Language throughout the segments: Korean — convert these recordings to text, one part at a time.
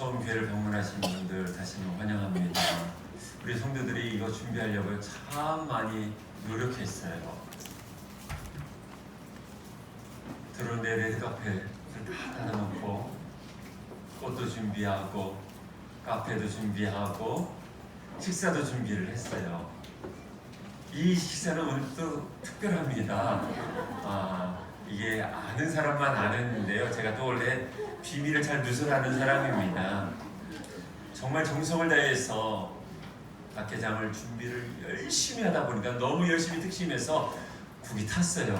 처음 교회를 방문하신 분들 다시 한번 환영합니다. 우리 성도들이 이거 준비하려고 참 많이 노력했어요. 들어오는데 레드카펫을 다 닫아놓고 꽃도 준비하고 카페도 준비하고 식사도 준비를 했어요. 이 식사는 오늘 또 특별합니다. 이게 아는 사람만 아는데요. 제가 또 원래 비밀을 잘 누설하는 사람입니다. 정말 정성을 다해서 박회장을 준비를 열심히 하다 보니까 너무 열심히 특심해서 국이 탔어요.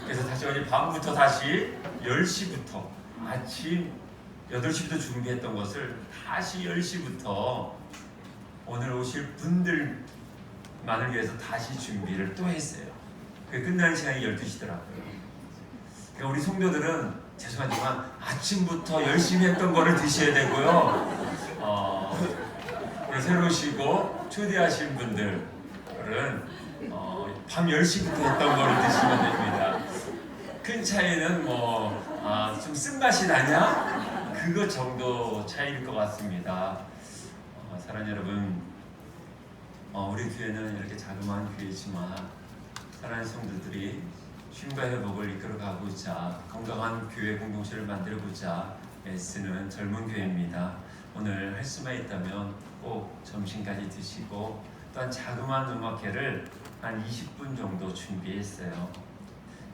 그래서 다시 어제 밤부터 다시 10시부터 아침 8시부터 준비했던 것을 다시 10시부터 오늘 오실 분들만을 위해서 다시 준비를 또 했어요. 그 끝나는 시간이 12시더라고요. 그러니까 우리 성도들은 죄송하지만 아침부터 열심히 했던 거를 드셔야 되고요. 오늘 새로 오시고 초대하신 분들은 밤 10시부터 했던 거를 드시면 됩니다. 큰 차이는 좀 쓴맛이 나냐? 그거 정도 차이일 것 같습니다. 사랑하는 여러분, 우리 교회는 이렇게 자그마한 교회지만 사랑하는 성도들이 쉼과 회복을 이끌어가고자 건강한 교회 공동체를 만들고자 애쓰는 젊은 교회입니다. 오늘 할 수만 있다면 꼭 점심까지 드시고 또한 자그마한 음악회를 한 20분 정도 준비했어요.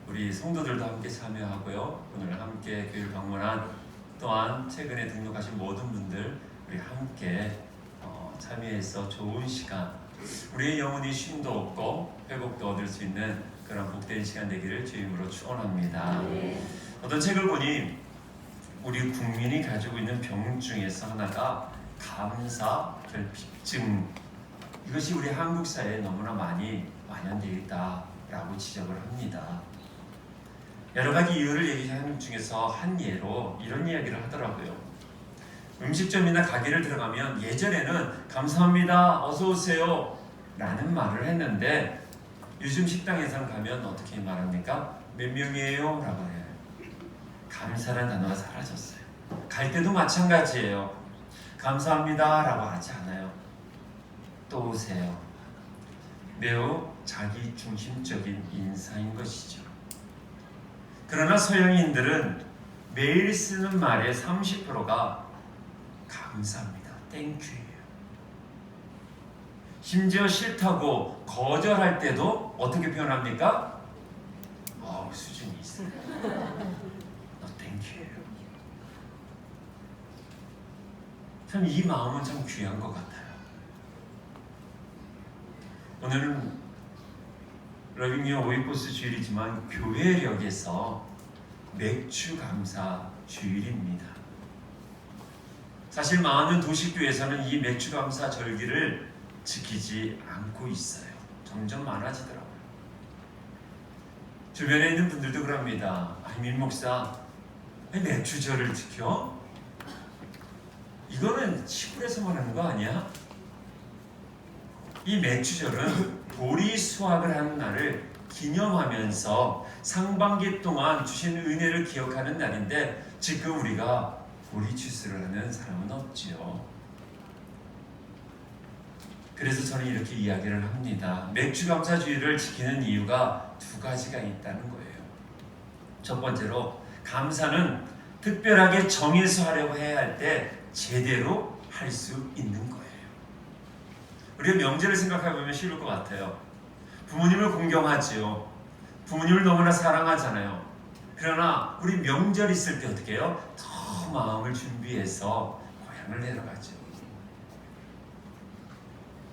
우리 성도들도 함께 참여하고요. 오늘 함께 교회를 방문한 또한 최근에 등록하신 모든 분들 우리 함께 참여해서 좋은 시간, 우리의 영혼이 쉼도 얻고 회복도 얻을 수 있는 그런 복된 시간 되기를 주임으로 축원합니다. 어떤 책을 보니 우리 국민이 가지고 있는 병 중에서 하나가 감사 결핍증, 이것이 우리 한국 사회에 너무나 많이 만연되어 있다라고 지적을 합니다. 여러 가지 이유를 얘기하는 중에서 한 예로 이런 이야기를 하더라고요. 음식점이나 가게를 들어가면 예전에는 감사합니다, 어서 오세요 라는 말을 했는데 요즘 식당에서 가면 어떻게 말합니까? 몇 명이에요? 라고 해요. 감사라는 단어가 사라졌어요. 갈 때도 마찬가지예요. 감사합니다 라고 하지 않아요. 또 오세요. 매우 자기중심적인 인사인 것이죠. 그러나 서양인들은 매일 쓰는 말의 30%가 감사합니다, 땡큐예요. 심지어 싫다고 거절할 때도 어떻게 표현합니까? 수준이 있어요. 너 땡큐예요. 참 이 마음은 참 귀한 것 같아요. 오늘은 러빙유어 오이코스 주일이지만 교회력에서 맥주 감사 주일입니다. 사실 많은 도시교회에서는 이 맥주 감사 절기를 지키지 않고 있어요. 점점 많아지더라고요. 주변에 있는 분들도 그럽니다. 민 목사, 왜 맥주절을 지켜? 이거는 시골에서만 하는 거 아니야? 이 맥주절은 보리 수확을 하는 날을 기념하면서 상반기 동안 주신 은혜를 기억하는 날인데 지금 우리가 보리 주스를 하는 사람은 없지요. 그래서 저는 이렇게 이야기를 합니다. 맥주 감사주의를 지키는 이유가 두 가지가 있다는 거예요. 첫 번째로 감사는 특별하게 정해서 하려고 해야 할 때 제대로 할 수 있는 거예요. 우리가 명절을 생각해보면 쉬울 것 같아요. 부모님을 공경하지요. 부모님을 너무나 사랑하잖아요. 그러나 우리 명절 있을 때 어떻게 해요? 더 마음을 준비해서 고향을 내려가죠.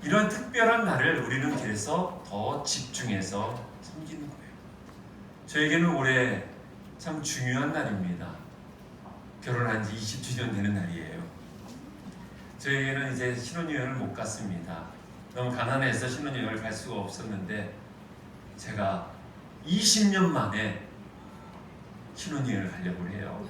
이런 특별한 날을 우리는 그래서 더 집중해서 섬기는 거예요. 저에게는 올해 참 중요한 날입니다. 결혼한 지 20주년 되는 날이에요. 저에게는 이제 신혼여행을 못 갔습니다. 너무 가난해서 신혼여행을 갈 수가 없었는데 제가 20년 만에 신혼여행을 가려고 해요.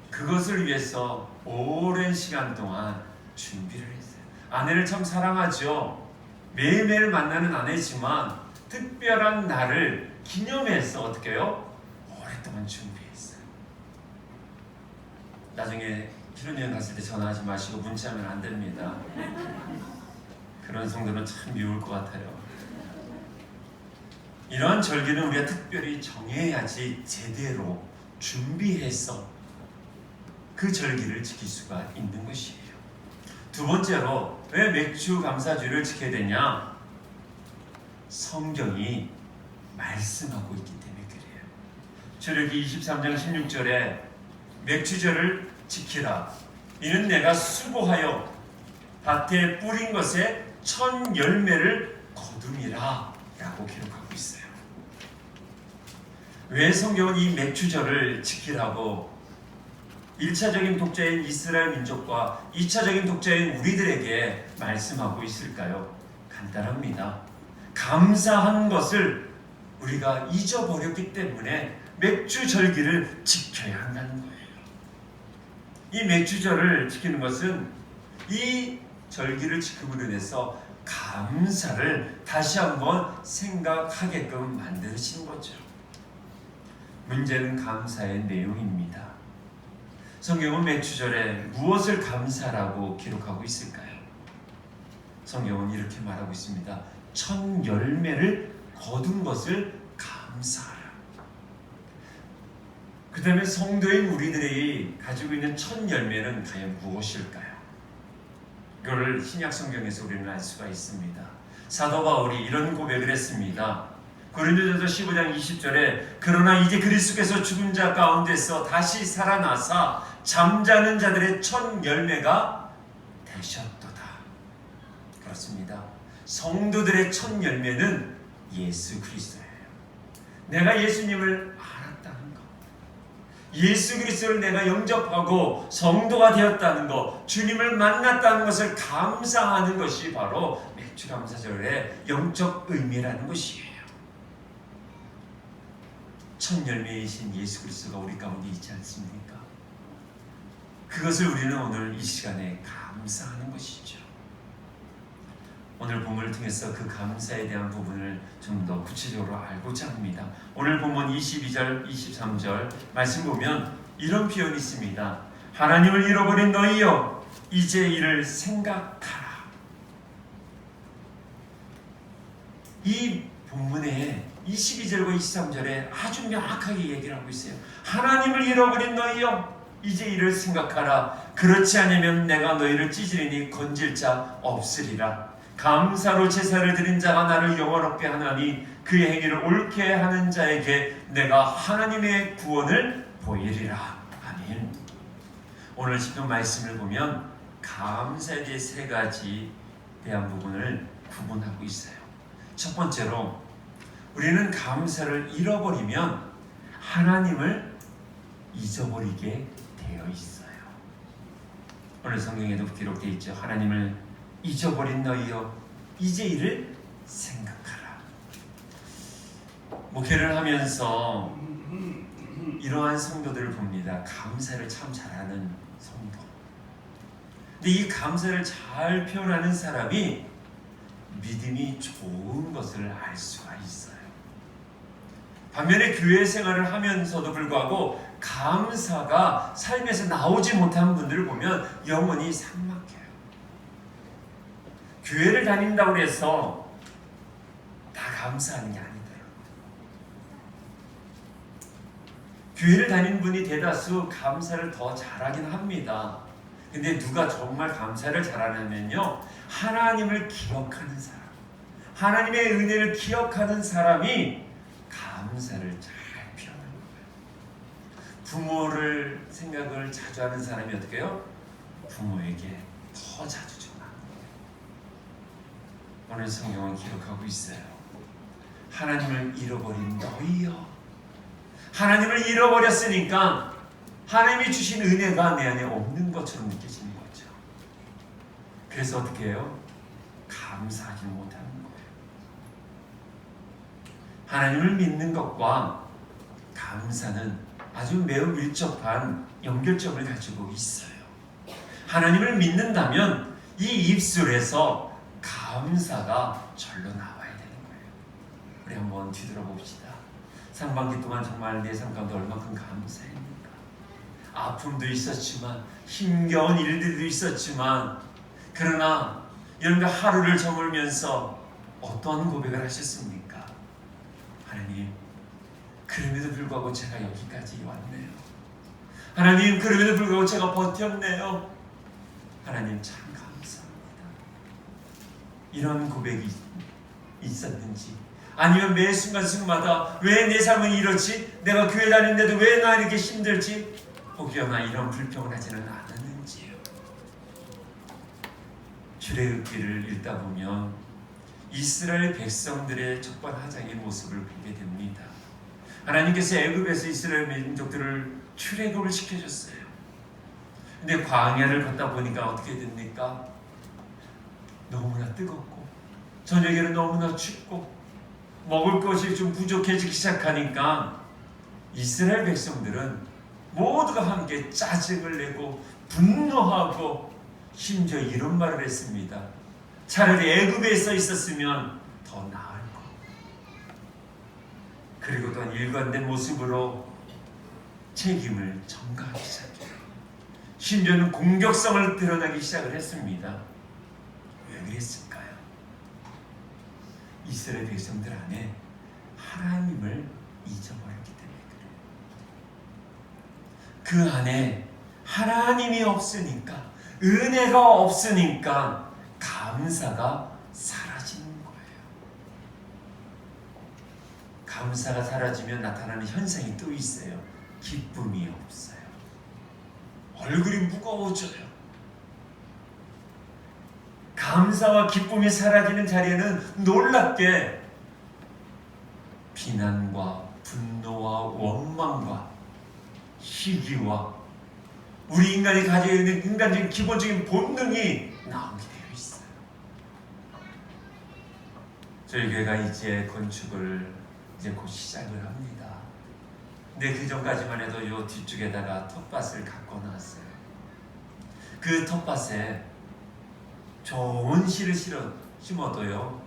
그것을 위해서 오랜 시간 동안 준비를 했어요. 아내를 참 사랑하죠. 매일매일 만나는 아내지만 특별한 날을 기념해서 어떻게 해요? 오랫동안 준비했어요. 나중에 필요여행 갔을 때 전화하지 마시고 문자하면 안 됩니다. 그런 성도는 참 미울 것 같아요. 이러한 절기는 우리가 특별히 정해야지 제대로 준비해서 그 절기를 지킬 수가 있는 것이에요. 두 번째로 왜 맥주 감사주의를 지켜야 되냐? 성경이 말씀하고 있기 때문에 그래요. 출애굽기 23장 16절에 맥주절을 지키라. 이는 내가 수고하여 밭에 뿌린 것에 첫 열매를 거둠이라 라고 기록하고 있어요. 왜 성경은 이 맥주절을 지키라고 1차적인 독자인 이스라엘 민족과 2차적인 독자인 우리들에게 말씀하고 있을까요? 간단합니다. 감사한 것을 우리가 잊어버렸기 때문에 맥주절기를 지켜야 한다는 거예요. 이 맥주절을 지키는 것은 이 절기를 지킴으로 인해서 감사를 다시 한번 생각하게끔 만드신 거죠. 문제는 감사의 내용입니다. 성경은 맥주절에 무엇을 감사라고 기록하고 있을까요? 성경은 이렇게 말하고 있습니다. 첫 열매를 거둔 것을 감사하라. 그 다음에 성도인 우리들이 가지고 있는 첫 열매는 과연 무엇일까요? 이거를 신약 성경에서 우리는 알 수가 있습니다. 사도 바울이 이런 고백을 했습니다. 고린도전서 15장 20절에 그러나 이제 그리스도께서 죽은 자 가운데서 다시 살아나사 잠자는 자들의 첫 열매가 되셨도다. 그렇습니다. 성도들의 첫 열매는 예수 그리스도예요. 내가 예수님을 알았다는 것, 예수 그리스도를 내가 영접하고 성도가 되었다는 것, 주님을 만났다는 것을 감사하는 것이 바로 맥주감사절의 영적 의미라는 것이에요. 첫 열매이신 예수 그리스도가 우리 가운데 있지 않습니까? 그것을 우리는 오늘 이 시간에 감사하는 것이죠. 오늘 본문을 통해서 그 감사에 대한 부분을 좀 더 구체적으로 알고자 합니다. 오늘 본문 22절, 23절 말씀 보면 이런 표현이 있습니다. 하나님을 잃어버린 너희여 이제 이를 생각하라. 이 본문에 22절과 23절에 아주 명확하게 얘기를 하고 있어요. 하나님을 잃어버린 너희여 이제 이를 생각하라. 그렇지 않으면 내가 너희를 찢으리니 건질 자 없으리라. 감사로 제사를 드린 자가 나를 영원롭게 하나니 그의 행위를 옳게 하는 자에게 내가 하나님의 구원을 보이리라. 아멘. 오늘 시편 말씀을 보면 감사에 대해 세 가지 대한 부분을 구분하고 있어요. 첫 번째로 우리는 감사를 잃어버리면 하나님을 잊어버리게 되어 있어요. 오늘 성경에도 기록되어 있죠. 하나님을 잊어버린 너희여 이제 이를 생각하라. 목회를 하면서 이러한 성도들을 봅니다. 감사를 참 잘하는 성도. 근데 이 감사를 잘 표현하는 사람이 믿음이 좋은 것을 알 수가 있어요. 반면에 교회 생활을 하면서도 불구하고 감사가 삶에서 나오지 못한 분들을 보면 영혼이 삭막해요. 교회를 다닌다고 해서 다 감사하는 게 아니다. 교회를 다니는 분이 대다수 감사를 더 잘하긴 합니다. 근데 누가 정말 감사를 잘하냐면요, 하나님을 기억하는 사람, 하나님의 은혜를 기억하는 사람이 감사를 잘 표현하는 거예요. 부모를 생각을 자주 하는 사람이 어떻게 해요? 부모에게 더 자주 전하는 거예요. 오늘 성경은 기록하고 있어요. 하나님을 잃어버린 너희여. 하나님을 잃어버렸으니까 하나님이 주신 은혜가 내 안에 없는 것처럼 느껴지는 거죠. 그래서 어떻게 해요? 감사하지 못하는 거예요. 하나님을 믿는 것과 감사는 아주 매우 밀접한 연결점을 가지고 있어요. 하나님을 믿는다면 이 입술에서 감사가 절로 나와야 되는 거예요. 우리 한번 뒤돌아봅시다. 상반기 동안 정말 내 삶 가운데 얼마큼 감사했는가. 아픔도 있었지만 힘겨운 일들도 있었지만 그러나 여러분과 하루를 저물면서 어떤 고백을 하셨습니까? 하나님, 그럼에도 불구하고 제가 여기까지 왔네요. 하나님, 그럼에도 불구하고 제가 버텼네요. 하나님 참 감사합니다. 이런 고백이 있었는지, 아니면 매 순간순간마다 왜 내 삶은 이렇지? 내가 교회 다니는데도 왜 나 이렇게 힘들지? 혹여나 이런 불평을 하지는 않았는지요. 출애굽기를 읽다 보면 이스라엘 백성들의 촉발하장의 모습을 보게 됩니다. 하나님께서 애굽에서 이스라엘 민족들을 출애굽을 시켜줬어요. 근데 광야를 걷다 보니까 어떻게 됩니까? 너무나 뜨겁고 저녁에는 너무나 춥고 먹을 것이 좀 부족해지기 시작하니까 이스라엘 백성들은 모두가 함께 짜증을 내고 분노하고 심지어 이런 말을 했습니다. 차라리 애굽에 서 있었으면 더 나을 것. 그리고 또한 일관된 모습으로 책임을 전가하기 시작해요. 심지어는 공격성을 드러내기 시작을 했습니다. 왜 그랬을까요? 이스라엘 백성들 안에 하나님을 잊어버렸기 때문에 그래요. 그 안에 하나님이 없으니까, 은혜가 없으니까 감사가 사라지는 거예요. 감사가 사라지면 나타나는 현상이 또 있어요. 기쁨이 없어요. 얼굴이 무거워져요. 감사와 기쁨이 사라지는 자리에는 놀랍게 비난과 분노와 원망과 시기와 우리 인간이 가지고 있는 인간적인 기본적인 본능이 나오게 되어 있어요. 저희 교회가 이제 건축을 이제 곧 시작을 합니다. 근데 그 전까지만 해도 요 뒤쪽에다가 텃밭을 갖고 놨어요. 그 텃밭에 좋은 씨를 심어도요,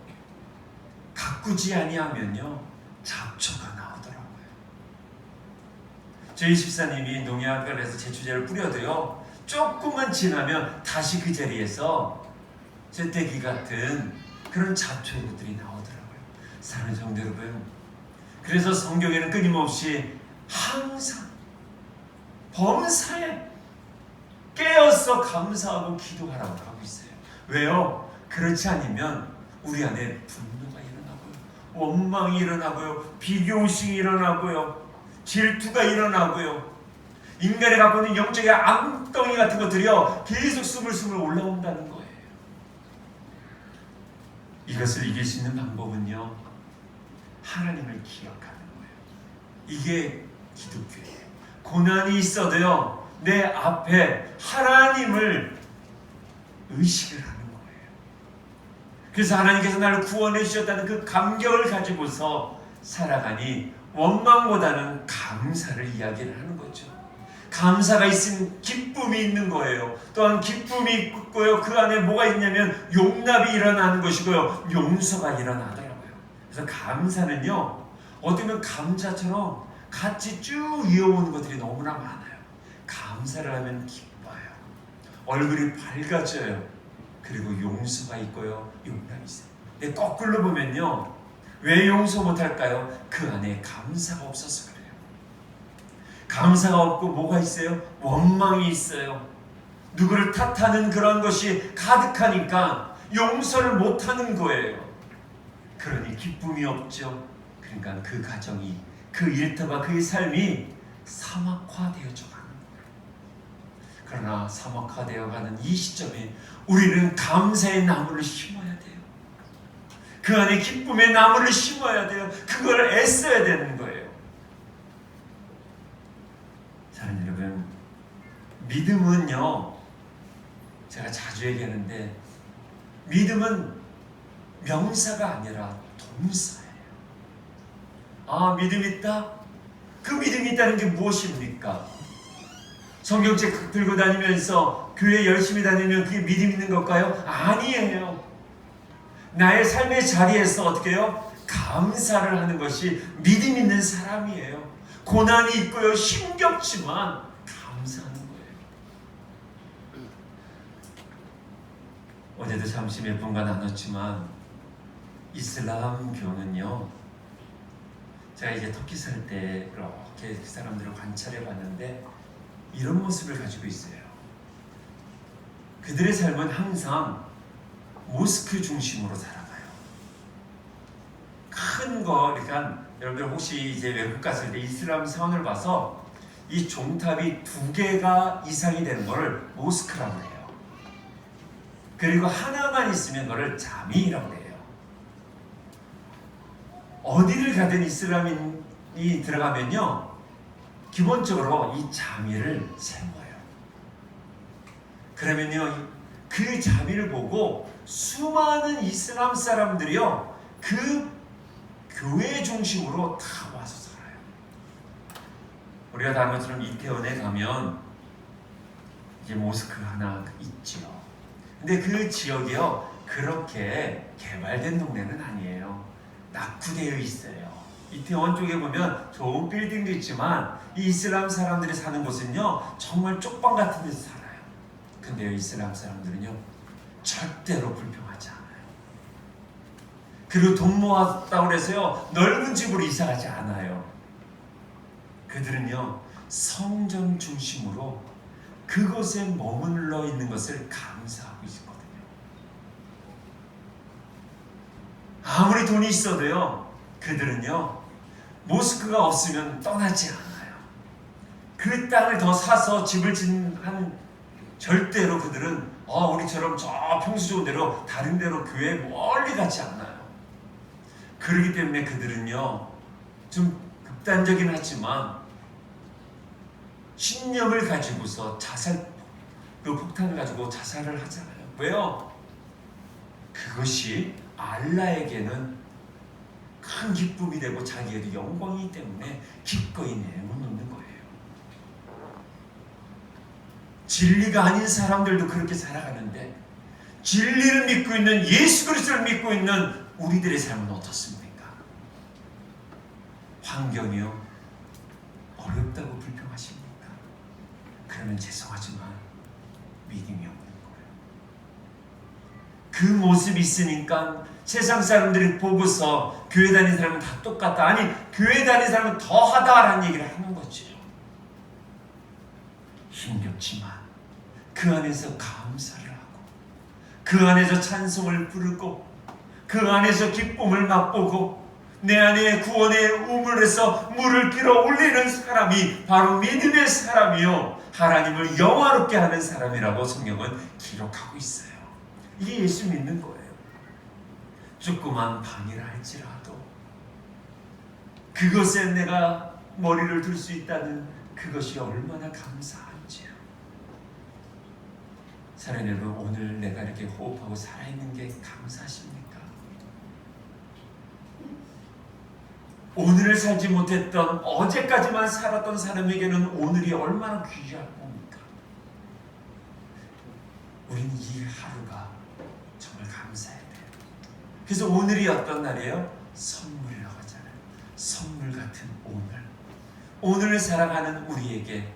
가꾸지 아니하면요 잡초가 나오더라고요. 저희 집사님이 농약을 해서 제초제를 뿌려도요 조금만 지나면 다시 그 자리에서 재때기 같은 그런 잡초들이 나오더라고요. 사랑하는 성도 여러분, 그래서 성경에는 끊임없이 항상 범사에 깨어서 감사하고 기도하라고 하고 있어요. 왜요? 그렇지 않으면 우리 안에 분노가 일어나고요, 원망이 일어나고요, 비교의식이 일어나고요, 질투가 일어나고요, 인간이 갖고 있는 영적인 암덩이 같은 것들이요 계속 스물스물 올라온다는 거예요. 이것을 이길 수 있는 방법은요, 하나님을 기억하는 거예요. 이게 기독교예요. 고난이 있어도요 내 앞에 하나님을 의식을 하는 거예요. 그래서 하나님께서 나를 구원해 주셨다는 그 감격을 가지고서 살아가니 원망보다는 감사를 이야기를 하는 거죠. 감사가 있으면 기쁨이 있는 거예요. 또한 기쁨이 있고요, 그 안에 뭐가 있냐면 용납이 일어나는 것이고요, 용서가 일어나더라고요. 그래서 감사는요 어떻게 보면 감자처럼 같이 쭉 이어오는 것들이 너무나 많아요. 감사를 하면 기뻐요. 얼굴이 밝아져요. 그리고 용서가 있고요, 용납이 있어요. 근데 거꾸로 보면요, 왜 용서 못할까요? 그 안에 감사가 없어서 그래요. 감사가 없고 뭐가 있어요? 원망이 있어요. 누구를 탓하는 그런 것이 가득하니까 용서를 못하는 거예요. 그러니 기쁨이 없죠. 그러니까 그 가정이, 그 일터가, 그의 삶이 사막화되어져 가는 거예요. 그러나 사막화되어 가는 이 시점에 우리는 감사의 나무를 심어야 돼요. 그 안에 기쁨의 나무를 심어야 돼요. 그걸 애써야 되는 거예요. 사랑하는 여러분, 믿음은요, 제가 자주 얘기하는데 믿음은 명사가 아니라 동사예요. 아, 믿음 있다? 그 믿음이 있다는 게 무엇입니까? 성경책 들고 다니면서 교회 열심히 다니면 그게 믿음 있는 걸까요? 아니에요. 나의 삶의 자리에서 어떻게 해요? 감사를 하는 것이 믿음 있는 사람이에요. 고난이 있고요, 힘겹지만 감사하는 어제도 잠시 몇 분간 나눴지만 이슬람교는요, 제가 이제 터키 살 때 이렇게 그 사람들을 관찰해 봤는데 이런 모습을 가지고 있어요. 그들의 삶은 항상 모스크 중심으로 살아가요. 큰 거, 그러니까 여러분들 혹시 이제 외국 갔을 때 이슬람 사원을 봐서 이 종탑이 2개가 이상이 되는 거를 모스크라고 해요. 그리고 하나만 있으면 그거를 자미라고 해요. 어디를 가든 이슬람인이 들어가면요, 기본적으로 이 자미를 세워요. 그러면요, 그 자미를 보고 수많은 이슬람 사람들이요, 그 교회 중심으로 다 와서 살아요. 우리가 다 아는 것처럼 이태원에 가면 이제 모스크 하나 있지요. 근데 그 지역이요, 그렇게 개발된 동네는 아니에요. 낙후되어 있어요. 이태원 쪽에 보면 좋은 빌딩도 있지만 이 이슬람 사람들이 사는 곳은요, 정말 쪽방 같은 데서 살아요. 근데 이슬람 사람들은요, 절대로 불평하지 않아요. 그리고 돈 모았다고 해서요, 넓은 집으로 이사가지 않아요. 그들은요, 성전 중심으로 그곳에 머물러 있는 것을 감사하고 있거든요. 아무리 돈이 있어도요, 그들은요, 모스크가 없으면 떠나지 않아요. 그 땅을 더 사서 집을 짓는 절대로 그들은 우리처럼 저 평수 좋은 데로 다른 데로 교회에 멀리 가지 않아요. 그렇기 때문에 그들은요, 좀 극단적이긴 하지만 신념을 가지고서 그 폭탄을 가지고 자살을 하잖아요. 왜요? 그것이 알라에게는 큰 기쁨이 되고 자기에도 영광이기 때문에 기꺼이 내어놓는 거예요. 진리가 아닌 사람들도 그렇게 살아가는데 진리를 믿고 있는 예수 그리스도를 믿고 있는 우리들의 삶은 어떻습니까? 환경이요, 어렵다고 불평하십니까? 그러면 죄송하지만 믿음이 없는 거예요. 그 모습이 있으니까 세상 사람들이 보고서 교회 다니는 사람은 다 똑같다, 아니 교회 다니는 사람은 더하다라는 얘기를 하는 거죠. 힘겹지만 그 안에서 감사를 하고 그 안에서 찬송을 부르고 그 안에서 기쁨을 맛보고 내 안에 구원의 우물에서 물을 길어 올리는 사람이 바로 믿음의 사람이요, 하나님을 영화롭게 하는 사람이라고 성경은 기록하고 있어요. 이게 예수 믿는 거예요. 조그만 방이라 할지라도 그것에 내가 머리를 둘 수 있다는 그것이 얼마나 감사한지요. 사랑하는 여러분, 오늘 내가 이렇게 호흡하고 살아있는 게 감사하십니까? 오늘을 살지 못했던, 어제까지만 살았던 사람에게는 오늘이 얼마나 귀한 겁니까? 우리는 이 하루가 정말 감사해야 돼요. 그래서 오늘이 어떤 날이에요? 선물이라고 하잖아요. 선물 같은 오늘. 오늘을 살아가는 우리에게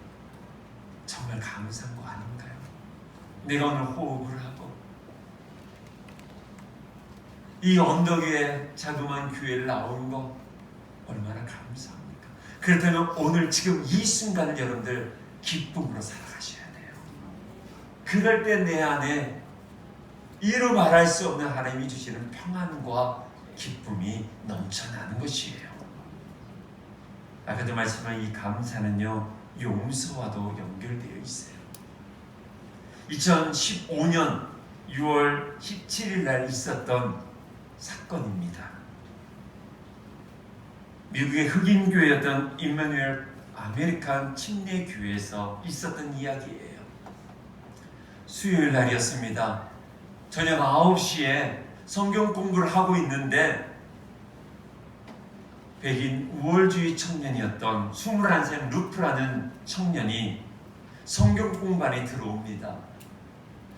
정말 감사한 거 아닌가요? 내가 오늘 호흡을 하고 이 언덕 위에 자그마한 교회를 나오는 거 얼마나 감사합니까? 그렇다면 오늘 지금 이 순간을 여러분들 기쁨으로 살아가셔야 돼요. 그럴 때 내 안에 이루 말할 수 없는 하나님이 주시는 평안과 기쁨이 넘쳐나는 것이에요. 아까도 말씀한 이 감사는요, 용서와도 연결되어 있어요. 2015년 6월 17일 날 있었던 사건입니다. 미국의 흑인 교회였던 임마누엘 아메리칸 침례 교회에서 있었던 이야기예요. 수요일 날이었습니다. 저녁 9시에 성경 공부를 하고 있는데 백인 우월주의 청년이었던 21살 루프라는 청년이 성경 공부반에 들어옵니다.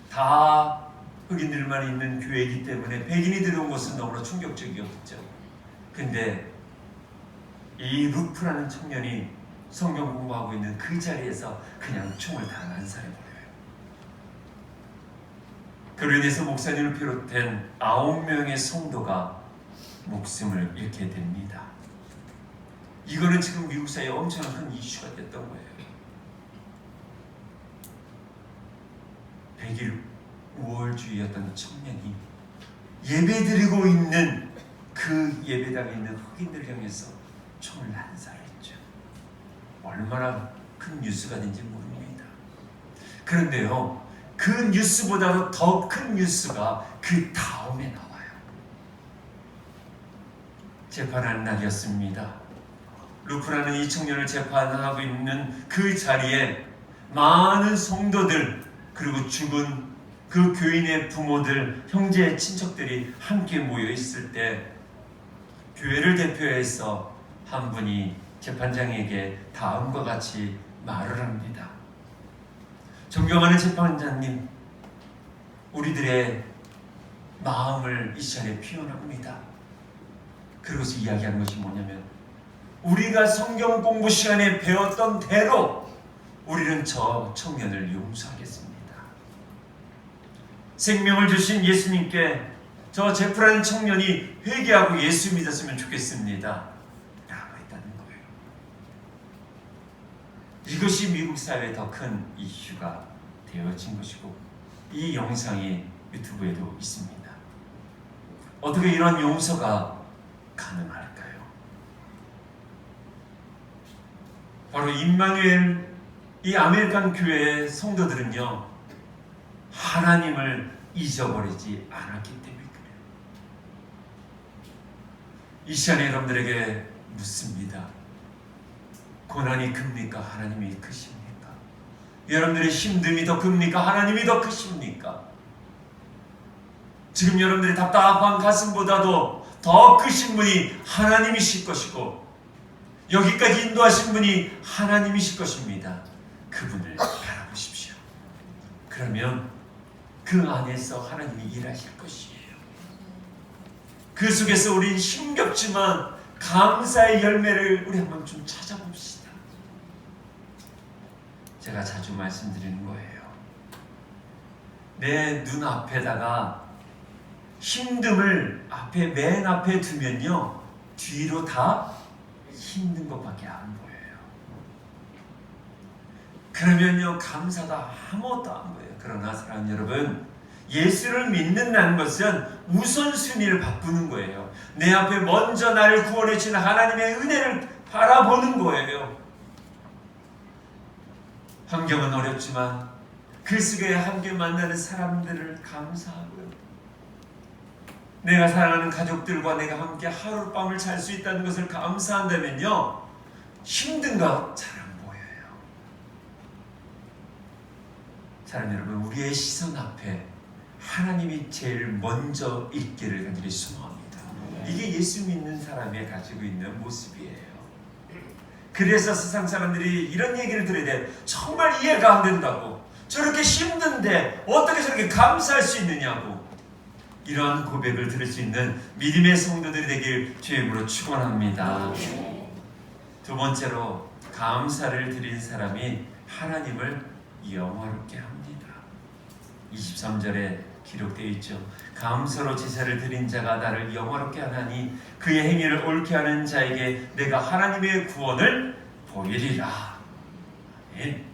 다 흑인들만 있는 교회이기 때문에 백인이 들어온 것은 너무나 충격적이었죠. 근데 이 루프라는 청년이 성경 공부하고 있는 그 자리에서 그냥 총을 다 난사해버려요. 그로 인해서 목사님을 비롯한 9명의 성도가 목숨을 잃게 됩니다. 이거는 지금 미국 사회에 엄청난 큰 이슈가 됐던 거예요. 100일 우월주의였던 청년이 예배드리고 있는 그 예배당에 있는 흑인들을 향해서 총을 난사했죠. 얼마나 큰 뉴스가 된지 모릅니다. 그런데요, 그 뉴스보다도 더 큰 뉴스가 그 다음에 나와요. 재판하는 날이었습니다. 루프라는 이 청년을 재판하고 있는 그 자리에 많은 성도들, 그리고 죽은 그 교인의 부모들, 형제, 친척들이 함께 모여 있을 때 교회를 대표해서 한 분이 재판장에게 다음과 같이 말을 합니다. 존경하는 재판장님, 우리들의 마음을 이 시간에 표현합니다. 그러고서 이야기한 것이 뭐냐면, 우리가 성경 공부 시간에 배웠던 대로 우리는 저 청년을 용서하겠습니다. 생명을 주신 예수님께 저 제프라는 청년이 회개하고 예수 믿었으면 좋겠습니다 라고 했다는 거예요. 이것이 미국 사회에 더 큰 이슈가 되어진 것이고, 이 영상이 유튜브에도 있습니다. 어떻게 이런 용서가 가능할까요? 바로 임마누엘, 이 아메리칸 교회의 성도들은요, 하나님을 잊어버리지 않았기 때문에 그래요. 이 시간에 여러분들에게 묻습니다. 고난이 큽니까? 하나님이 크십니까? 여러분들의 힘듦이 더 큽니까? 하나님이 더 크십니까? 지금 여러분들의 답답한 가슴보다도 더 크신 분이 하나님이실 것이고, 여기까지 인도하신 분이 하나님이실 것입니다. 그분을 바라보십시오. 그러면 그 안에서 하나님이 일하실 것이에요. 그 속에서 우린 힘겹지만 감사의 열매를 우리 한번 좀 찾아봅시다. 제가 자주 말씀드리는 거예요. 내 눈앞에다가 힘듦을 맨 앞에 두면요, 뒤로 다 힘든 것밖에 안 보여요. 그러면요, 감사가 아무것도 안 보여요. 그러나 사랑하는 여러분, 예수를 믿는다는 것은 우선순위를 바꾸는 거예요. 내 앞에 먼저 나를 구원해 주는 하나님의 은혜를 바라보는 거예요. 환경은 어렵지만 그 속에 함께 만나는 사람들을 감사하고요, 내가 사랑하는 가족들과 내가 함께 하룻밤을 잘 수 있다는 것을 감사한다면요, 힘든 것 잘 안 보여요. 사랑하는 여러분, 우리의 시선 앞에 하나님이 제일 먼저 있기를 간절히 소망합니다. 이게 예수 믿는 사람이 가지고 있는 모습이에요. 그래서 세상 사람들이 이런 얘기를 들어야 돼. 정말 이해가 안 된다고. 저렇게 힘든데 어떻게 저렇게 감사할 수 있느냐고. 이러한 고백을 들을 수 있는 믿음의 성도들이 되길 주의 이름으로 축원합니다. 두 번째로, 감사를 드린 사람이 하나님을 영화롭게 합니다. 23절에 기록되어 있죠. 감사로 제사를 드린 자가 나를 영화롭게 하나니 그의 행위를 옳게 하는 자에게 내가 하나님의 구원을 보이리라. 아멘.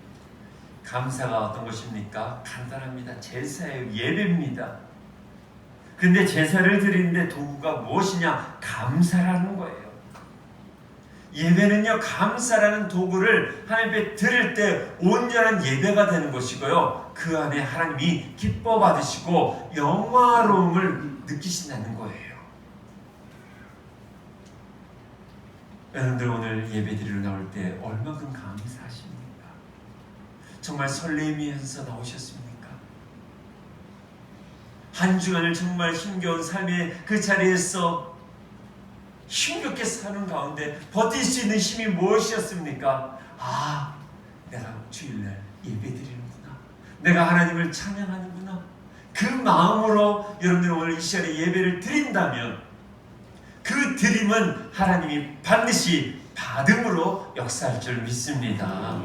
감사가 어떤 것입니까? 간단합니다. 제사의 예배입니다. 근데 제사를 드리는데 도구가 무엇이냐? 감사라는 거예요. 예배는요, 감사라는 도구를 하나님 앞에 드릴 때 온전한 예배가 되는 것이고요, 그 안에 하나님이 기뻐 받으시고 영화로움을 느끼신다는 거예요. 여러분들 오늘 예배 드리러 나올 때 얼마큼 감사하십니까? 정말 설레이면서 나오셨습니까? 한 주간을 정말 힘겨운 삶의 그 자리에서 힘겹게 사는 가운데 버틸 수 있는 힘이 무엇이었습니까? 아, 내가 주일날 예배드리는구나, 내가 하나님을 찬양하는구나. 그 마음으로 여러분들 오늘 이 시간에 예배를 드린다면 그 드림은 하나님이 반드시 받음으로 역사할 줄 믿습니다.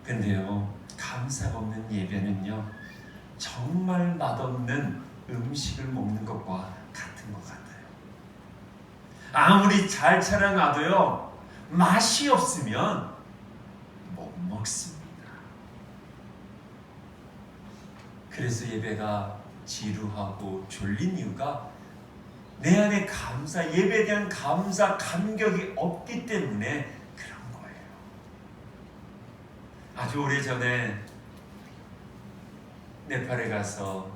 근데요, 감사가 없는 예배는요, 정말 맛없는 음식을 먹는 것과 같은 것 같아요. 아무리 잘 차려놔도요, 맛이 없으면 못 먹습니다. 그래서 예배가 지루하고 졸린 이유가 내 안에 예배에 대한 감격이 없기 때문에 그런 거예요. 아주 오래전에 네팔에 가서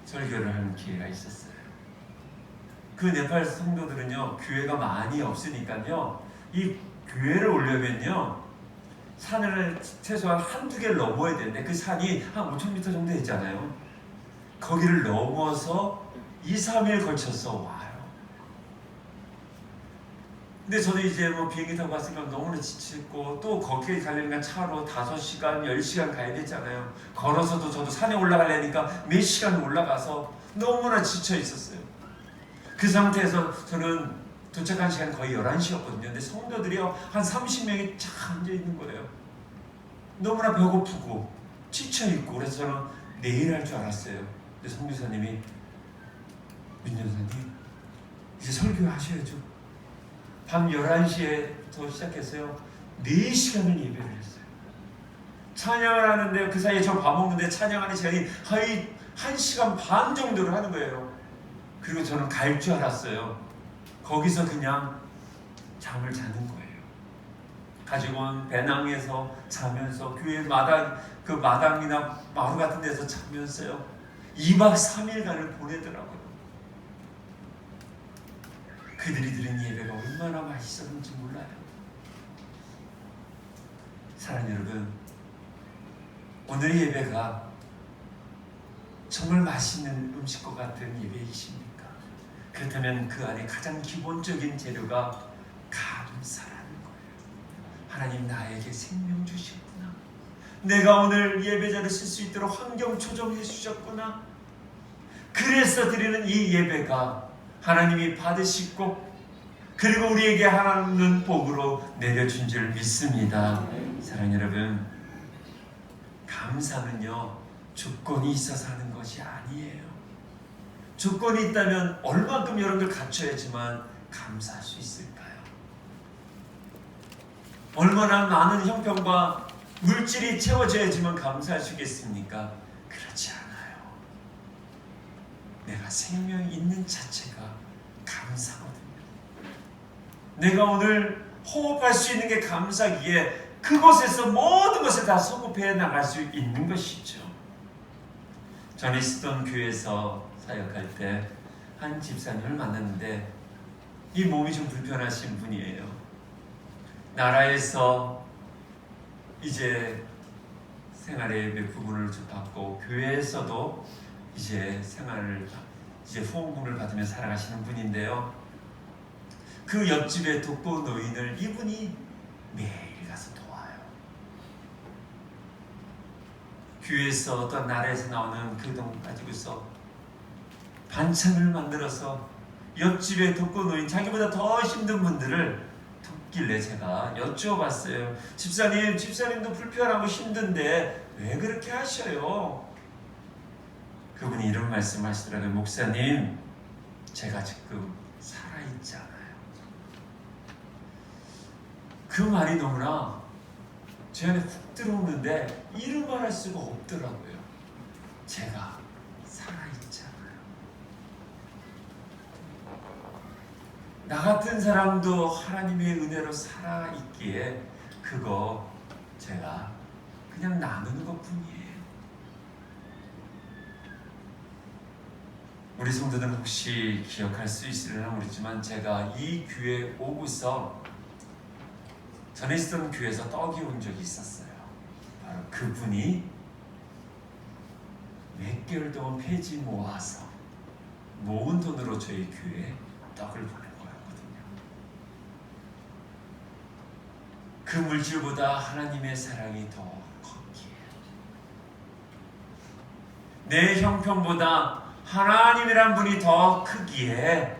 설교를 하는 기회가 있었어요. 그 네팔 성도들은요, 교회가 많이 없으니까요, 이 교회를 오려면요, 산을 최소한 한두 개를 넘어야 되는데, 그 산이 한 5,000m 정도 되잖아요. 거기를 넘어서 2, 3일 걸쳐서 와요. 근데 저도 이제 비행기 타고 왔으니까 너무나 지치고, 또 거기에 가려니까 차로 5시간, 10시간 가야 되잖아요. 걸어서도 저도 산에 올라가려니까 몇 시간 올라가서 너무나 지쳐 있었어요. 그 상태에서 저는 도착한 시간이 거의 11시였거든요. 근데 성도들이요, 한 30명이 쫙 앉아 있는 거예요. 너무나 배고프고 지쳐 있고. 그래서 저는 내일 할 줄 알았어요. 근데 성교사님이, 민전사님, 이제 설교하셔야죠. 밤 11시에부터 시작했어요. 4시간을 예배를 했어요. 찬양을 하는데, 그 사이에 저 밥 먹는데 찬양하는 시간이 거의 1시간 반 정도를 하는 거예요. 그리고 저는 갈 줄 알았어요. 거기서 그냥 잠을 자는 거예요. 가지고 온 배낭에서 자면서, 교회 마당이나 마루 같은 데서 자면서요, 2박 3일간을 보내더라고요. 그들이 드린 예배가 얼마나 맛있었는지 몰라요. 사랑하는 여러분, 오늘의 예배가 정말 맛있는 음식과 같은 예배이십니까? 그렇다면 그 안에 가장 기본적인 재료가 감사라는 거예요. 하나님, 나에게 생명 주셨구나. 내가 오늘 예배자를 쓸 수 있도록 환경 조정해 주셨구나. 그래서 드리는 이 예배가 하나님이 받으시고, 그리고 우리에게 하나님은 복으로 내려준 줄 믿습니다. 사랑하는 여러분, 감사는요, 조건이 있어서 하는 것이 아니에요. 조건이 있다면 얼마큼 여러분들 갖춰야지만 감사할 수 있을까요? 얼마나 많은 형편과 물질이 채워져야지만 감사할 수 있겠습니까? 그렇지 않아요. 내가 생명이 있는 자체가 감사거든요. 내가 오늘 호흡할 수 있는 게 감사기에 그곳에서 모든 것을 다 소급해 나갈 수 있는 것이죠. 전에 있었던 교회에서 사역할 때 한 집사님을 만났는데, 이 몸이 좀 불편하신 분이에요. 나라에서 이제 생활의 몇 부분을 좀 받고, 교회에서도 이제 후원금을 받으며 살아가시는 분인데요. 그 옆집의 독거 노인을 이분이 매일 가서 도와요. 교회에서 어떤 나라에서 나오는 그 돈 가지고서 반찬을 만들어서 옆집의 독거 노인, 자기보다 더 힘든 분들을 돕길래 제가 여쭤봤어요. 집사님도 불편하고 힘든데 왜 그렇게 하셔요? 그분이 이런 말씀 하시더라고요. 목사님, 제가 지금 살아있잖아요. 그 말이 너무나 제 안에 훅 들어오는데 이루 말할 수가 없더라고요. 제가 살아있잖아요. 나 같은 사람도 하나님의 은혜로 살아있기에 그거 제가 그냥 나누는 것뿐이에요. 우리 성도들은 혹시 기억할 수 있으려나 모르지만, 제가 이 교회 오고서 전에 있었던 교회에서 떡이 온 적이 있었어요. 바로 그분이 몇 개월 동안 폐지 모아서 모은 돈으로 저희 교회에 떡을 보낸 거였거든요. 그 물질보다 하나님의 사랑이 더 컸기에, 내 형편보다 하나님이란 분이 더 크기에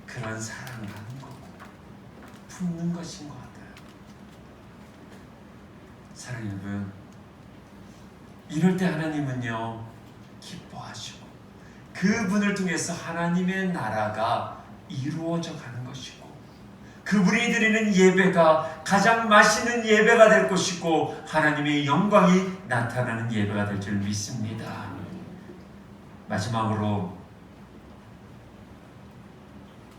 그런 사랑을 하는 거고 품는 것인 것 같아요. 사랑하는 여러분, 이럴 때 하나님은요 기뻐하시고 그분을 통해서 하나님의 나라가 이루어져 가는 것이고 그분이 드리는 예배가 가장 맛있는 예배가 될 것이고 하나님의 영광이 나타나는 예배가 될 줄 믿습니다. 마지막으로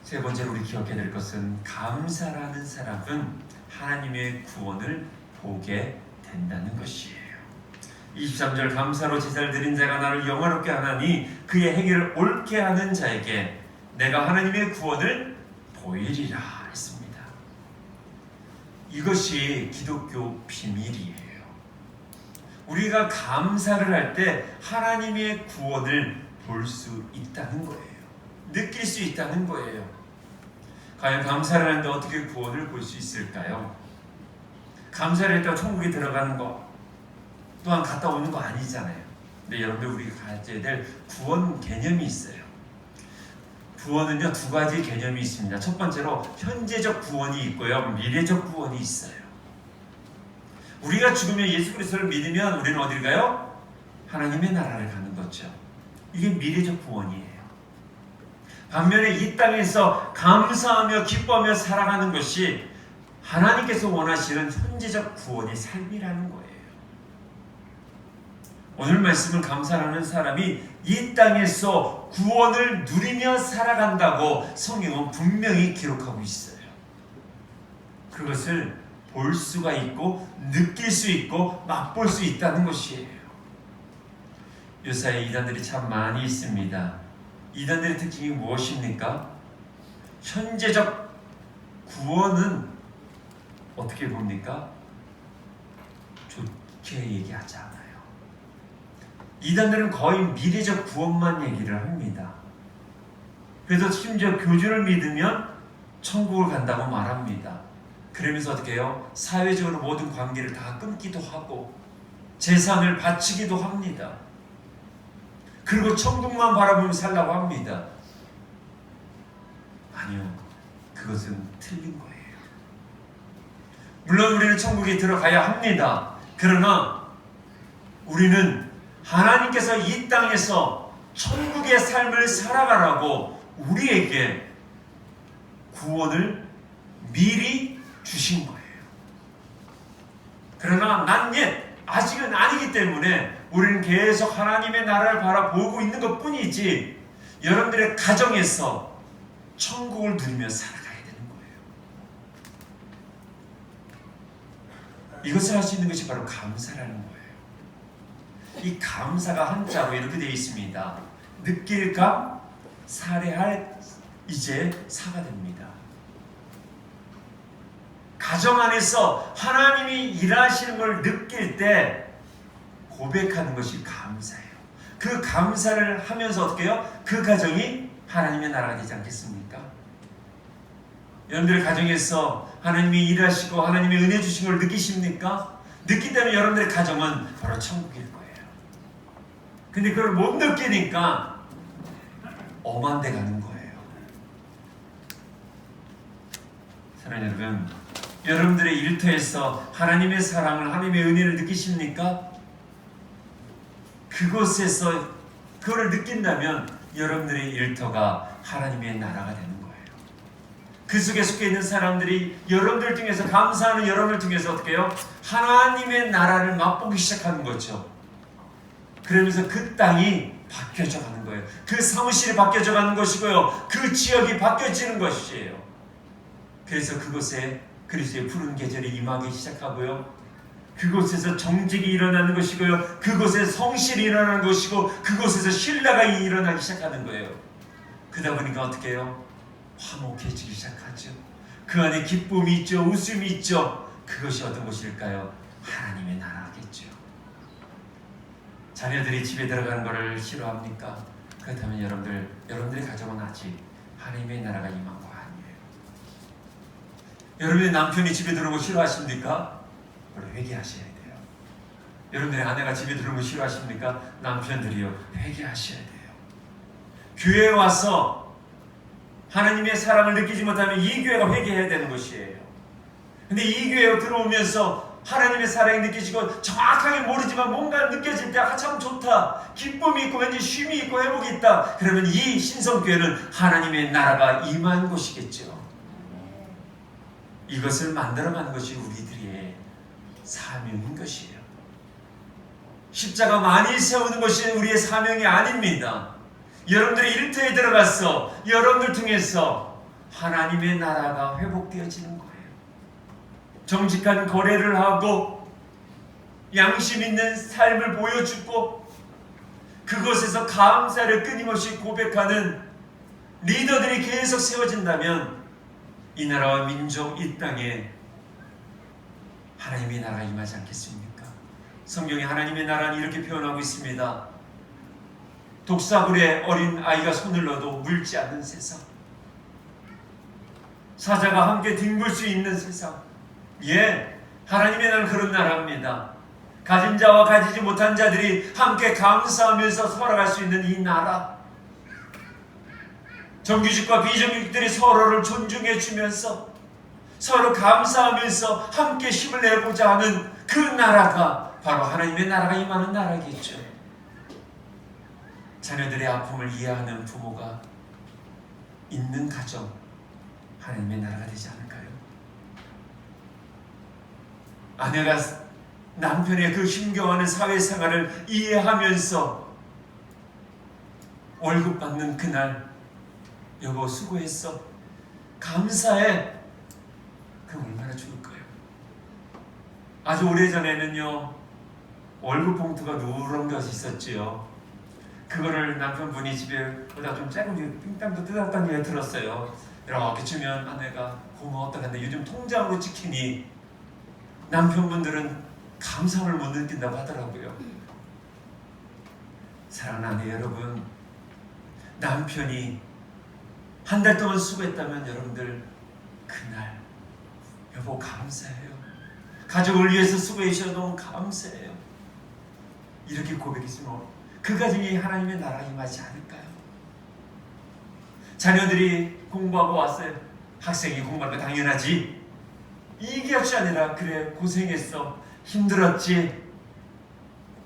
세 번째로 우리 기억해야 될 것은 감사라는 사람은 하나님의 구원을 보게 된다는 것이에요. 23절 감사로 제사를 드린 자가 나를 영화롭게 하나니 그의 행위를 옳게 하는 자에게 내가 하나님의 구원을 보이리라 했습니다. 이것이 기독교 비밀이에요. 우리가 감사를 할 때 하나님의 구원을 볼 수 있다는 거예요. 느낄 수 있다는 거예요. 과연 감사를 하는데 어떻게 구원을 볼 수 있을까요? 감사를 했다가 천국에 들어가는 거 또한 갔다 오는 거 아니잖아요. 근데 여러분들 우리가 가져야 될 구원 개념이 있어요. 구원은요 두 가지 개념이 있습니다. 첫 번째로 현재적 구원이 있고요, 미래적 구원이 있어요. 우리가 죽으면 예수 그리스도를 믿으면 우리는 어딜 가요? 하나님의 나라를 가는 거죠. 이게 미래적 구원이에요. 반면에 이 땅에서 감사하며 기뻐하며 살아가는 것이 하나님께서 원하시는 현재적 구원의 삶이라는 거예요. 오늘 말씀은 감사하는 사람이 이 땅에서 구원을 누리며 살아간다고 성경은 분명히 기록하고 있어요. 그것을 볼 수가 있고 느낄 수 있고 맛볼 수 있다는 것이에요. 요사이에 이단들이 참 많이 있습니다. 이단들의 특징이 무엇입니까? 현재적 구원은 어떻게 봅니까? 좋게 얘기하지 않아요. 이단들은 거의 미래적 구원만 얘기를 합니다. 그래서 심지어 교주를 믿으면 천국을 간다고 말합니다. 그러면서 어떻게 해요? 사회적으로 모든 관계를 다 끊기도 하고 재산을 바치기도 합니다. 그리고 천국만 바라보며 살라고 합니다. 아니요, 그것은 틀린 거예요. 물론 우리는 천국에 들어가야 합니다. 그러나 우리는 하나님께서 이 땅에서 천국의 삶을 살아가라고 우리에게 구원을 미리 주신 거예요. 그러나 난 아직은 아니기 때문에 우리는 계속 하나님의 나라를 바라보고 있는 것 뿐이지 여러분들의 가정에서 천국을 누리며 살아가야 되는 거예요. 이것을 할 수 있는 것이 바로 감사라는 거예요. 이 감사가 한자로 이렇게 되어 있습니다. 느낄 감, 살해할 이제 사가 됩니다. 가정 안에서 하나님이 일하시는 걸 느낄 때 고백하는 것이 감사예요. 그 감사를 하면서 어떻게 해요? 그 가정이 하나님의 나라가 되지 않겠습니까? 여러분들 가정에서 하나님이 일하시고 하나님의 은혜 주신 걸 느끼십니까? 느낀다면 여러분들의 가정은 바로 천국일 거예요. 근데 그걸 못 느끼니까 엄한 데 가는 거예요. 사랑하는 여러분, 여러분들의 일터에서 하나님의 사랑을, 하나님의 은혜를 느끼십니까? 그곳에서 그걸 느낀다면 여러분들의 일터가 하나님의 나라가 되는 거예요. 그 속에 속해 있는 사람들이 여러분들 중에서 감사하는 여러분을 통해서 어떻게 해요? 하나님의 나라를 맛보기 시작하는 거죠. 그러면서 그 땅이 바뀌어져 가는 거예요. 그 사무실이 바뀌어져 가는 것이고요. 그 지역이 바뀌어지는 것이에요. 그래서 그곳에 그리스도의 푸른 계절이 임하기 시작하고요. 그곳에서 정직이 일어나는 것이고요. 그곳에 성실이 일어나는 것이고 그곳에서 신뢰가 일어나기 시작하는 거예요. 그러다 보니까 어떻게 해요? 화목해지기 시작하죠. 그 안에 기쁨이 있죠. 웃음이 있죠. 그것이 어떤 것일까요? 하나님의 나라겠죠. 자녀들이 집에 들어가는 것을 싫어합니까? 그렇다면 여러분들의 가정은 아직 하나님의 나라가 임한 거 아니에요. 여러분의 남편이 집에 들어오고 싫어하십니까? 회개하셔야 돼요. 여러분들의 아내가 집에 들어오고 싫어하십니까? 남편들이요, 회개하셔야 돼요. 교회에 와서 하나님의 사랑을 느끼지 못하면 이 교회가 회개해야 되는 것이에요. 근데 이 교회에 들어오면서 하나님의 사랑이 느껴지고 정확하게 모르지만 뭔가 느껴질 때 참 좋다, 기쁨이 있고 왠지 쉼이 있고 회복이 있다. 그러면 이 신성교회는 하나님의 나라가 임한 곳이겠죠. 이것을 만들어가는 것이 우리들의 사명인 것이에요. 십자가 많이 세우는 것이 우리의 사명이 아닙니다. 여러분들이 일터에 들어가서 여러분들 통해서 하나님의 나라가 회복되어지는 거예요. 정직한 거래를 하고 양심 있는 삶을 보여주고 그것에서 감사를 끊임없이 고백하는 리더들이 계속 세워진다면 이 나라와 민족, 이 땅에 하나님의 나라가 임하지 않겠습니까? 성경에 하나님의 나라는 이렇게 표현하고 있습니다. 독사굴에 어린 아이가 손을 넣어도 물지 않는 세상, 사자가 함께 뒹굴 수 있는 세상. 예, 하나님의 나라는 그런 나라입니다. 가진 자와 가지지 못한 자들이 함께 감사하면서 살아갈 수 있는 이 나라. 정규직과 비정규직들이 서로를 존중해 주면서 서로 감사하면서 함께 힘을 내보자 하는 그 나라가 바로 하나님의 나라가 임하는 나라겠죠. 자녀들의 아픔을 이해하는 부모가 있는 가정, 하나님의 나라가 되지 않을까요? 아내가 남편의 그 힘겨워하는 사회생활을 이해하면서 월급 받는 그날, 여보 수고했어, 감사해, 그럼 얼마나 좋을까요? 아주 오래전에는요, 월급 봉투가 누런 것이 있었지요. 그거를 남편분이 집에 보다 좀 짧은 삥땅도 뜯었다는 얘기 들었어요. 이렇게 주면 아내가 고마웠다 근데 요즘 통장으로 찍히니 남편분들은 감사함을 못 느낀다고 하더라고요. 사랑하는 아내 여러분, 남편이 한 달 동안 수고했다면 여러분들 그날 여보 감사해요, 가족을 위해서 수고해 주셔서 너무 감사해요, 이렇게 고백했으면 그 가정이 하나님의 나라가 임하지 않을까요? 자녀들이 공부하고 왔어요. 학생이 공부하는 거 당연하지. 이게 아니라 그래 고생했어, 힘들었지,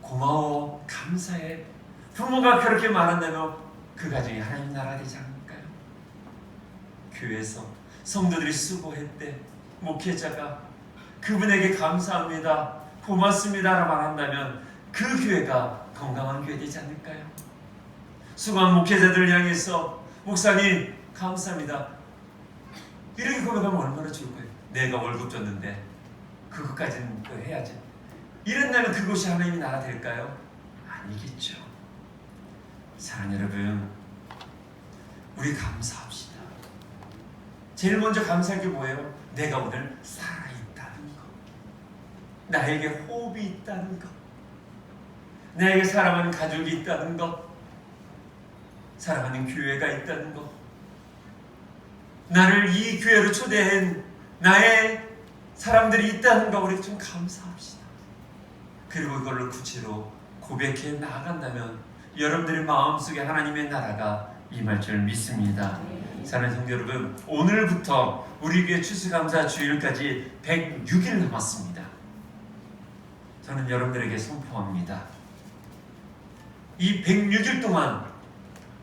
고마워, 감사해. 부모가 그렇게 말한다면 그 가정이 하나님 나라 되지 않을까요? 교회에서 성도들이 수고했대, 목회자가 그분에게 감사합니다, 고맙습니다 라고 말한다면 그 교회가 건강한 교회 되지 않을까요? 수고한 목회자들을 향해서 목사님 감사합니다, 이렇게 고백하면 얼마나 좋을 거예요. 내가 월급 줬는데 그것까지는 또 해야지. 이런다면 그것이 하나님의 나라 될까요? 아니겠죠. 사랑하는 여러분, 우리 감사합시다. 제일 먼저 감사할 게 뭐예요? 내가 오늘 살아있다는 것, 나에게 호흡이 있다는 것, 나에게 사랑하는 가족이 있다는 것, 사랑하는 교회가 있다는 것, 나를 이 교회로 초대한 나의 사람들이 있다는 것, 우리 좀 감사합시다. 그리고 이걸로 구체로 고백해 나아간다면 여러분들의 마음속에 하나님의 나라가 임할 줄 믿습니다. 사랑하는 성도 여러분, 오늘부터 우리 교회 추수감사 주일까지 106일 남았습니다. 저는 여러분들에게 선포합니다. 이 106일 동안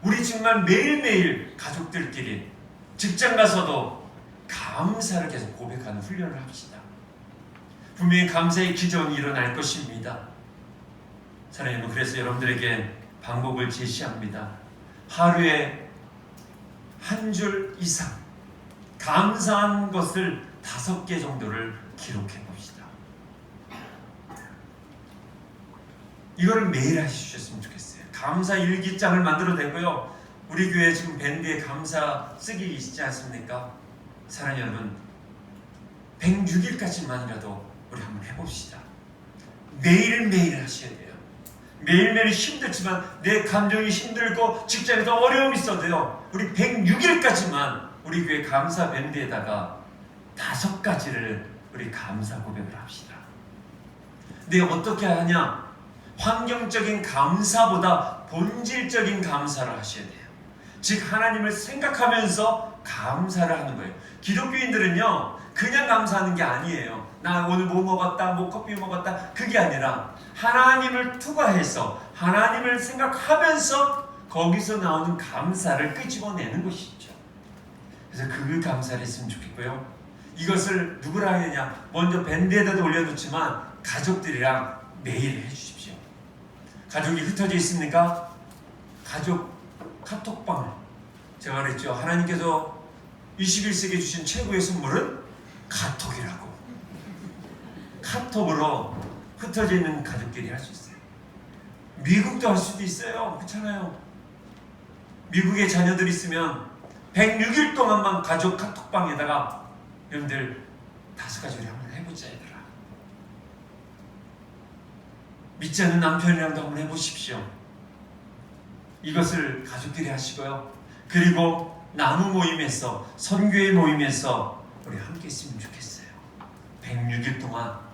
우리 정말 매일매일 가족들끼리 직장 가서도 감사를 계속 고백하는 훈련을 합시다. 분명히 감사의 기적이 일어날 것입니다. 사랑하는 여러분, 그래서 여러분들에게 방법을 제시합니다. 하루에 한 줄 이상 감사한 것을 5개 정도를 기록해 봅시다. 이거를 매일 하셨으면 좋겠어요. 감사 일기장을 만들어내고요. 우리 교회 지금 밴드에 감사 쓰기 있지 않습니까? 사랑하는 여러분, 106일까지만이라도 우리 한번 해봅시다. 매일매일 하셔야 돼요. 매일매일 힘들지만 내 감정이 힘들고 직장에서 어려움이 있어도요, 우리 106일까지만 우리 교회 감사 밴드에다가 5가지를 우리 감사 고백을 합시다. 내가 어떻게 하냐? 환경적인 감사보다 본질적인 감사를 하셔야 돼요. 즉 하나님을 생각하면서 감사를 하는 거예요. 기독교인들은요 그냥 감사하는 게 아니에요. 나 오늘 뭐 먹었다, 뭐 커피 먹었다, 그게 아니라 하나님을 투과해서 하나님을 생각하면서 거기서 나오는 감사를 끄집어내는 것이죠. 그래서 그 감사를 했으면 좋겠고요. 이것을 누구랑 해야 먼저 밴드에다도 올려놓지만 가족들이랑 매일 해주십시오. 가족이 흩어져 있습니까? 가족 카톡방을, 제가 그랬죠. 하나님께서 21세기에 주신 최고의 선물은 카톡이라고. 카톡으로 흩어져 있는 가족끼리 할 수 있어요. 미국도 할 수도 있어요. 그렇잖아요. 미국에 자녀들 있으면 106일 동안만 가족 카톡방에다가 여러분들 5가지 우리 한번 해보자 얘들아. 믿지 않는 남편이랑도 한번 해보십시오. 이것을 가족끼리 하시고요. 그리고 나무 모임에서, 선교의 모임에서 우리 함께 있으면 좋겠어요. 106일 동안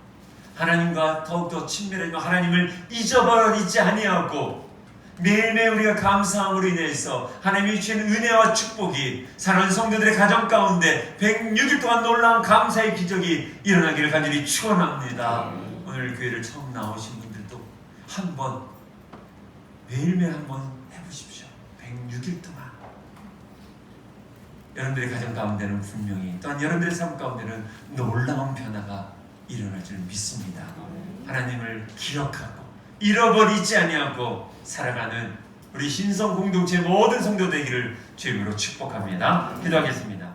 하나님과 더욱더 친밀하며 하나님을 잊어버리지 아니하고 매일매일 우리가 감사함으로 인해서 하나님이 주신 은혜와 축복이 사랑하는 성도들의 가정 가운데 106일 동안 놀라운 감사의 기적이 일어나기를 간절히 축원합니다. 오늘 교회를 처음 나오신 분들도 한번 매일매일 한번 해보십시오. 106일 동안 여러분들의 가정 가운데는 분명히, 또한 여러분들의 삶 가운데는 놀라운 변화가 일어날 줄 믿습니다. 하나님을 기억하고 잃어버리지 아니하고 살아가는 우리 신성 공동체 모든 성도 되기를 주님으로 축복합니다. 기도하겠습니다.